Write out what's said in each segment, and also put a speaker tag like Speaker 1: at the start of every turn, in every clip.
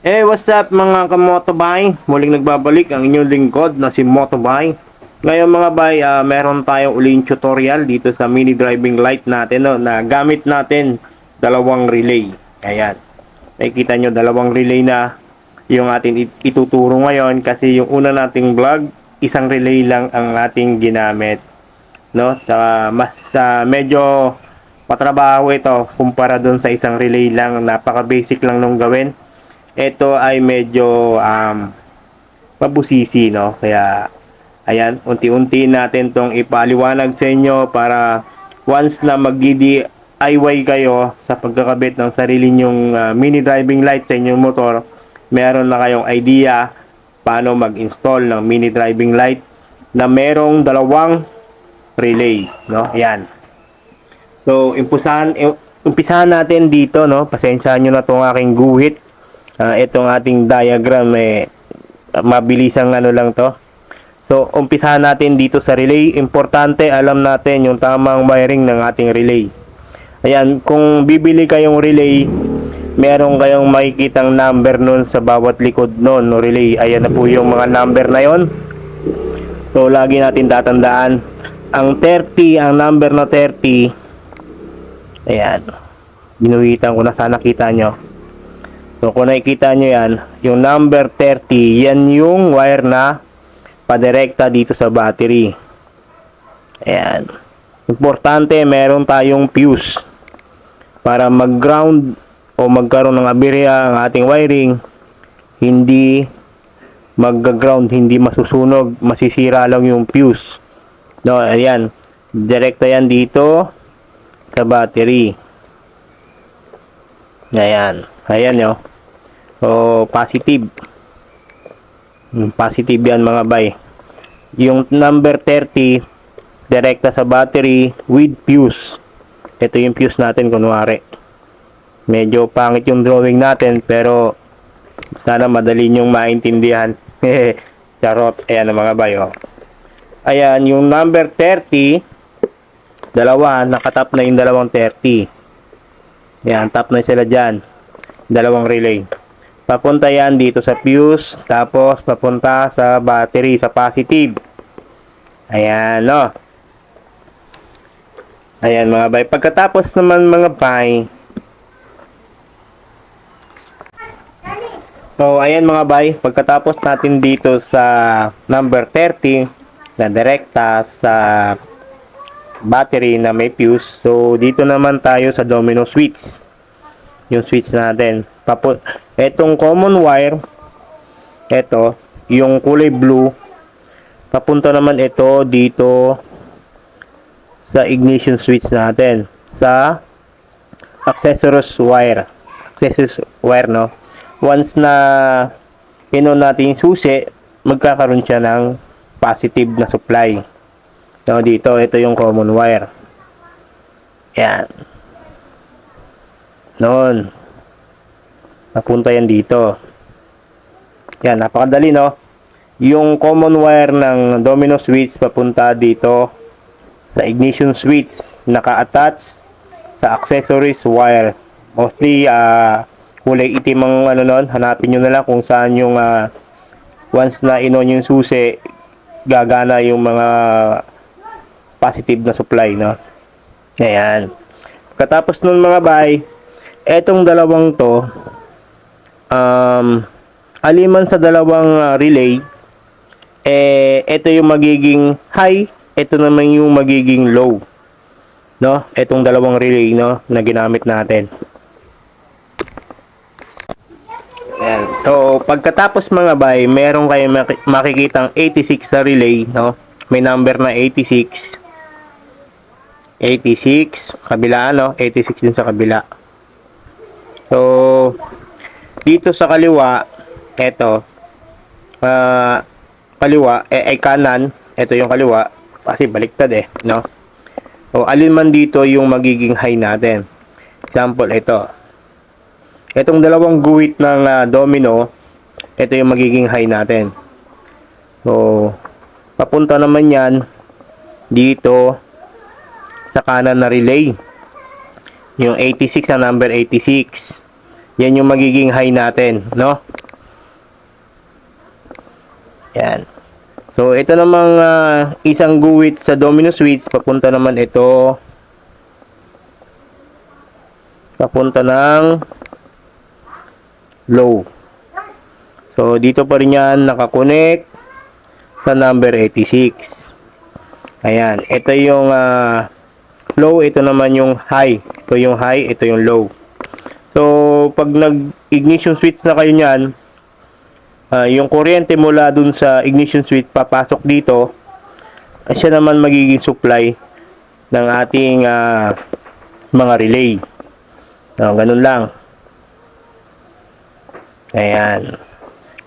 Speaker 1: What's up mga kamotobay? Muling nagbabalik ang inyong lingkod na si Motobay. Ngayon mga bay, meron tayong uling tutorial dito sa mini driving light natin, no, na gamit natin dalawang relay. Ayan. Nakikita nyo dalawang relay na yung ating ituturo ngayon kasi yung una nating vlog, isang relay lang ang ating ginamit. No? Saka mas medyo patrabaho ito kumpara doon sa isang relay lang, napaka basic lang nung gawin. Ito ay medyo mabusisi, no? Kaya ayan, unti-unti natin tong ipaliwanag sa inyo para once na mag-DIY kayo sa pagkakabit ng sarili nyong mini driving light sa inyong motor, meron na kayong idea paano mag-install ng mini driving light na merong dalawang relay, no? Ayan. So, umpisahan natin dito, no? Pasensyahan nyo na tong aking guhit. Itong ating diagram mabilisang ano lang to. So, umpisahan natin dito sa relay. Importante, alam natin yung tamang wiring ng ating relay. Ayan, kung bibili kayong relay, meron kayong makikitang number nun sa bawat likod nun, no, relay. Ayan na po yung mga number na yon. So, lagi natin tatandaan. Ang 30, ang number na 30, ayan. Ginuhitan ko na, sana kita nyo. So, kung nakikita nyo yan, yung number 30, yan yung wire na padirekta dito sa battery. Ayan. Importante, meron tayong fuse para mag-ground o magkaroon ng aberya ang ating wiring, hindi mag-ground, hindi masusunog, masisira lang yung fuse. No, ayan. Direkta yan dito sa battery. Ayan. Ayan nyo. So, positive. Positive yan mga bay. Yung number 30, direkta sa battery with fuse. Ito yung fuse natin kunwari. Medyo pangit yung drawing natin pero sana madali nyong maintindihan. Charot. Ayan mga bay. Oh. Ayan, yung number 30, dalawa, nakatap na yung dalawang 30. Ayan, tap na sila dyan. Dalawang relay. Papunta yan dito sa fuse, tapos papunta sa battery, sa positive. Ayan, no. Ayan mga bay. Pagkatapos naman mga bay, so ayan mga bay, pagkatapos natin dito sa number 30 na direkta sa battery na may fuse, so dito naman tayo sa domino switch. Yung switch natin. Etong common wire, ito, yung kulay blue, papunta naman ito dito sa ignition switch natin. Sa accessories wire. Accessories wire, no? Once na pinon natin yung susi, magkakaroon siya ng positive na supply. So, dito, ito yung common wire. Yan. Noon. Napunta yan dito. Yan, napakadali, no? Yung common wire ng domino switch papunta dito sa ignition switch, naka-attach sa accessories wire. Mostly, kulay itim ang ano nun. Hanapin nyo na lang kung saan yung once na inon yung susi, gagana yung mga positive na supply, no? Ayan. Katapos nun mga bay, etong dalawang to, aliman sa dalawang relay, ito yung magiging high, ito naman yung magiging low, no? Etong dalawang relay, no, na ginamit natin. Ayan. So, pagkatapos mga bay, meron kayong makikitang 86 sa relay, no? May number na 86. 86, kabila, no? 86 din sa kabila. So, dito sa kaliwa, eto, kaliwa, ay kanan, eto yung kaliwa, kasi baliktad no? So, alin man dito yung magiging high natin. Example, ito. Etong dalawang guhit ng domino, ito yung magiging high natin. So, papunta naman yan dito sa kanan na relay. Yung 86 ang number 86. Yan yung magiging high natin, no? Yan. So, ito namang isang guwit sa domino switch, papunta naman ito papunta ng low. So, dito pa rin yan nakakonect sa number 86. Ayan. Ito yung low, ito naman yung high. Ito yung high, ito yung low. So, pag nag-ignition switch na kayo nyan, yung kuryente mula dun sa ignition switch papasok dito, siya naman magiging supply ng ating mga relay. Ganun lang. Ayan.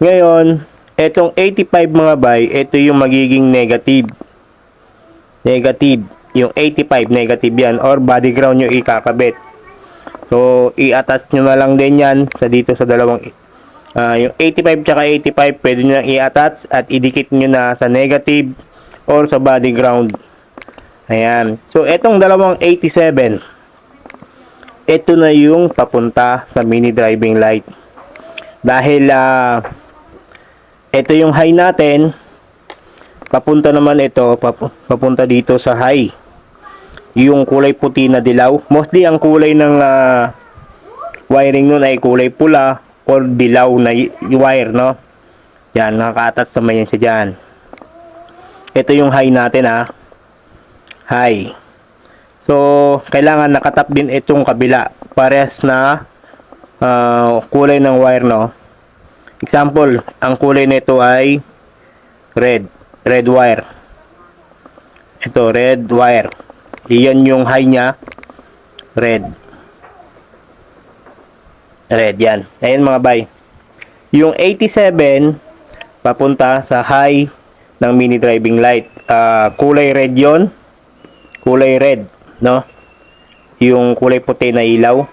Speaker 1: Ngayon, etong 85 mga bay, ito yung magiging negative. Negative. Yung 85, negative yan. Or body ground nyo ikakabit. So, i-attach nyo na lang din yan sa dito sa dalawang yung 85 tsaka 85, pwede nyo na i-attach at idikit nyo na sa negative or sa body ground. Ayan. So, etong dalawang 87, ito na yung papunta sa mini driving light. Dahil ito yung high natin, papunta naman ito, papunta dito sa high. Yung kulay puti na dilaw. Mostly ang kulay ng wiring nun ay kulay pula or dilaw na wire, no? Yan, nakaka-attach naman yan siya dyan. Ito yung high natin, high. So, kailangan nakatap din itong kabila. Parehas na kulay ng wire, no? Example, ang kulay nito ay red wire. Ito, red wire. Iyan yung high niya, red, yan. Ayan mga bay. Yung 87, papunta sa high ng mini driving light. Kulay red yon, kulay red, no? Yung kulay puti na ilaw,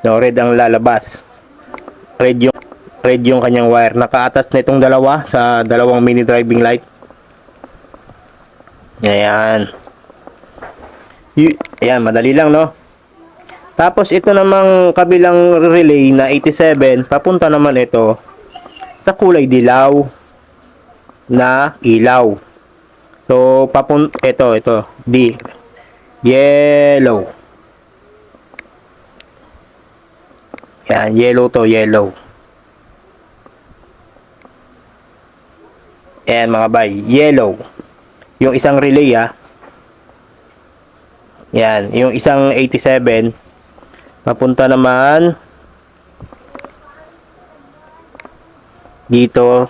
Speaker 1: no, red ang lalabas. Red yung kanyang wire. Naka-attach na itong dalawa sa dalawang mini driving light. Ayan. Ayan, madali lang, no? Tapos ito namang kabilang relay na 87, papunta naman ito sa kulay dilaw na ilaw. So, ito, D. Yellow. Yan, yellow to, yellow. Ayan mga bay, yellow. Yung isang relay, yan, yung isang 87, papunta naman dito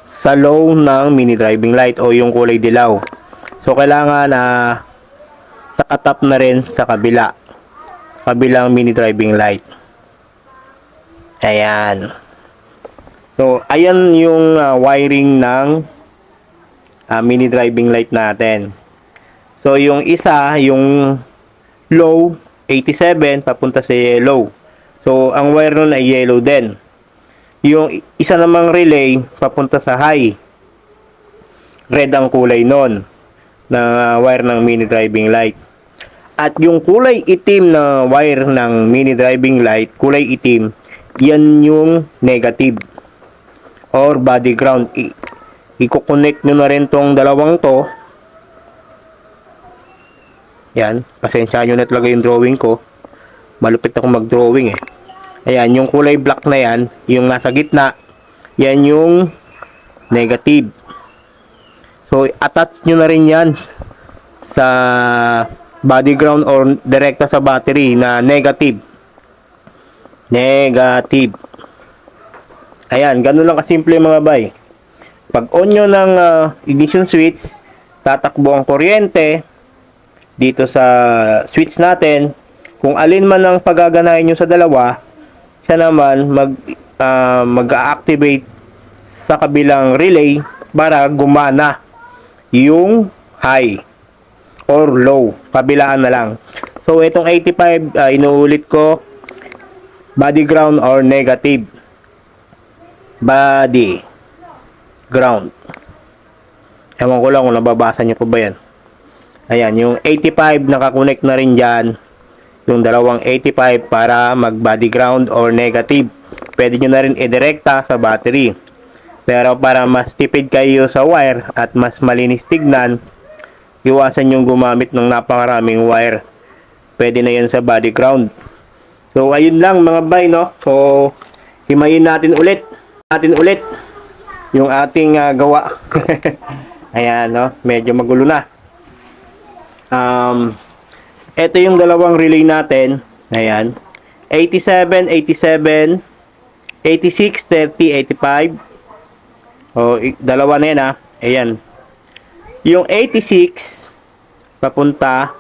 Speaker 1: sa low ng mini driving light o yung kulay dilaw. So, kailangan nakatap na rin sa kabilang mini driving light. Ayan. So, ayan yung wiring ng mini driving light natin. So, yung isa, yung low, 87, papunta sa yellow. So, ang wire nun ay yellow din. Yung isa namang relay, papunta sa high. Red ang kulay nun, na wire ng mini driving light. At yung kulay itim na wire ng mini driving light, kulay itim, yan yung negative or body ground. I-connect nyo na rin tong dalawang to. Yan, pasensya nyo na talaga yung drawing ko. Malupit ako mag-drawing Ayan, yung kulay black na yan, yung nasa gitna, yan yung negative. So, attach nyo na rin yan sa body ground or direkta sa battery na negative. Negative. Ayan, ganun lang kasimple mga bay. Pag on nyo ng ignition switch, tatakbo ang kuryente dito sa switch natin. Kung alin man ang pagaganahin nyo sa dalawa, siya naman mag-activate sa kabilang relay para gumana yung high or low. Kabilaan na lang. So, itong 85, inuulit ko, body ground or negative. Body ground. Ewan ko lang kung nababasa nyo pa ba yan. Ayan, yung 85 nakakonect na rin dyan. Yung dalawang 85 para mag body ground or negative. Pwede nyo na rin i-direkta sa battery. Pero para mas tipid kayo sa wire at mas malinis tignan, iwasan yung gumamit ng napakaraming wire. Pwede na yan sa body ground. So ayun lang mga bay, no. So himayin natin ulit yung ating gawa. Ayan, no, medyo magulo na. Ito yung dalawang relay natin. Ayan, 87, 87, 86, 30, 85. O, dalawa na yan, ha. Ayan. Yung 86 papunta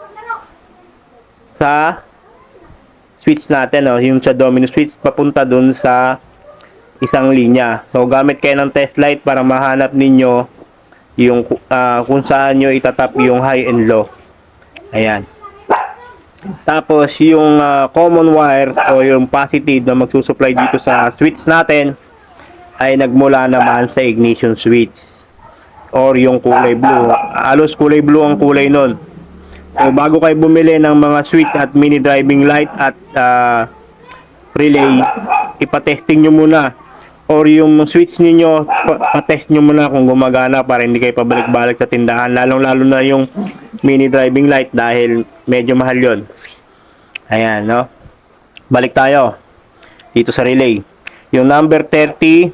Speaker 1: sa switch natin, oh, yung sa domino switch papunta dun sa isang linya. So gamit kayo ng test light para mahanap ninyo yung kung saan nyo itatap yung high and low. Ayan. Tapos yung common wire o yung positive na magsusupply dito sa switch natin ay nagmula naman sa ignition switch or yung kulay blue. Halos kulay blue ang kulay nun. So bago kayo bumili ng mga switch at mini driving light at relay, ipatesting nyo muna, or yung switch niyo patest nyo muna kung gumagana para hindi kayo pabalik-balik sa tindahan, lalong-lalo na yung mini driving light dahil medyo mahal yon. Ayan, no? Balik tayo dito sa relay. Yung number 30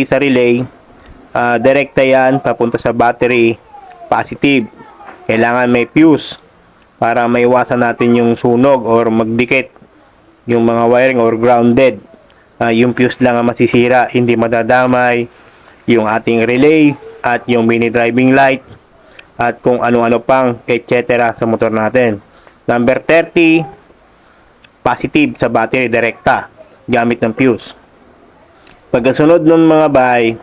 Speaker 1: sa relay, direkta yan papunta sa battery, positive. Kailangan may fuse para maiwasan natin yung sunog or magdikit yung mga wiring or grounded. Yung fuse lang ang masisira, hindi madadamay yung ating relay at yung mini driving light at kung ano-ano pang etc. sa motor natin. Number 30, positive sa battery, direkta gamit ng fuse. Pagkasunod ng mga bay,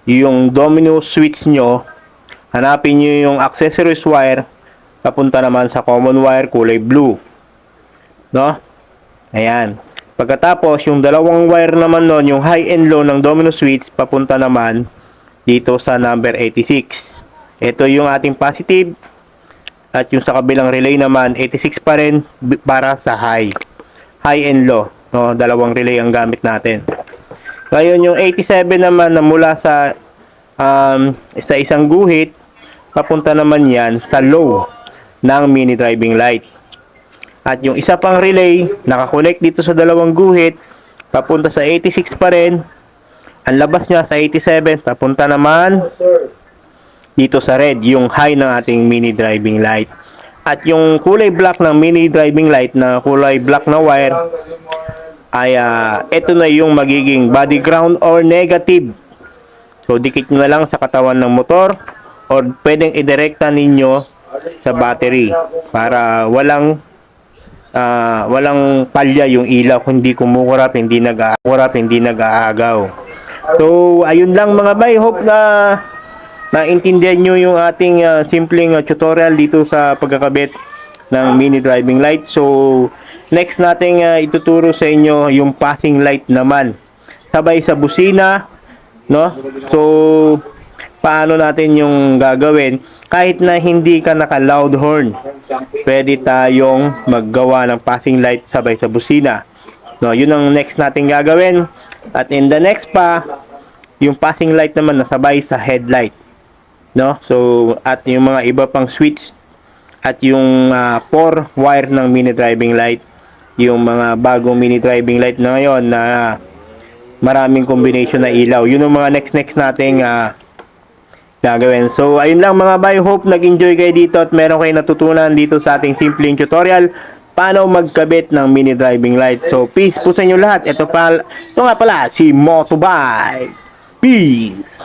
Speaker 1: yung domino switch nyo, hanapin nyo yung accessories wire papunta naman sa common wire, kulay blue, no? Ayan. Pagkatapos yung dalawang wire naman nun, yung high and low ng domino switch papunta naman dito sa number 86. Ito yung ating positive at yung sa kabilang relay naman 86 pa rin para sa high and low, no? Dalawang relay ang gamit natin. Ngayon yung 87 naman na mula sa isang guhit papunta naman yan sa low ng mini driving light. At yung isa pang relay nakakonect dito sa dalawang guhit papunta sa 86 pa rin. Ang labas niya sa 87 papunta naman dito sa red, yung high ng ating mini driving light. At yung kulay black ng mini driving light na kulay black na wire ay ito na yung magiging body ground or negative. So dikit nyo na lang sa katawan ng motor or pwedeng idirekta ninyo sa battery para walang palya yung ilaw, hindi kumukurap, hindi nag-aagaw. So ayun lang mga bay, hope na naintindihan nyo yung ating simpleng tutorial dito sa pagkakabit ng mini driving light. So next nating ituturo sa inyo yung passing light naman sabay sa busina, no? So paano natin yung gagawin kahit na hindi ka naka loud horn, pwede tayong maggawa ng passing light sabay sa busina, no? Yun ang next nating gagawin. At in the next pa, yung passing light naman na sabay sa headlight, no? So at yung mga iba pang switch at yung 4 wire ng mini driving light, yung mga bagong mini driving light na ngayon na maraming combination na ilaw, yun ang mga next nating gagawin. So ayun lang mga bay, hope nag-enjoy kayo dito at meron kayo natutunan dito sa ating simpleng tutorial paano magkabit ng mini driving light. So peace po sa inyo lahat. Ito nga pala si Motobike. Peace!